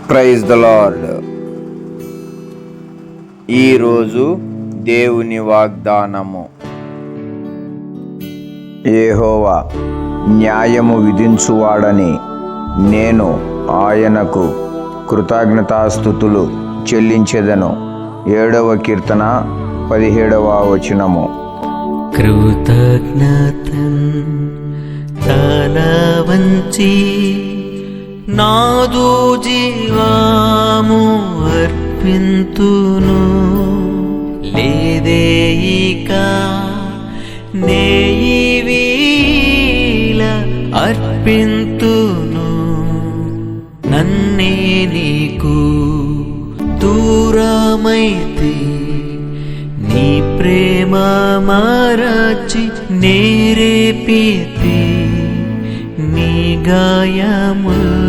Praise the lord. ఈరోజు దేవుని వాగ్దానము. యెహోవా న్యాయము విధించువాడని నేను ఆయనకు కృతజ్ఞతాస్తుతులు చెల్లించెదను. 7వ కీర్తన 17వ వచనము. కృతజ్ఞతన్ తల వంచి నాదు జీవాము అర్పింతును. లేదేయిక నేయివీల అర్పింతును. నన్నే నీకు దూరమైతే నీ ప్రేమ మరచి నేరేపితే నీ గాయముల్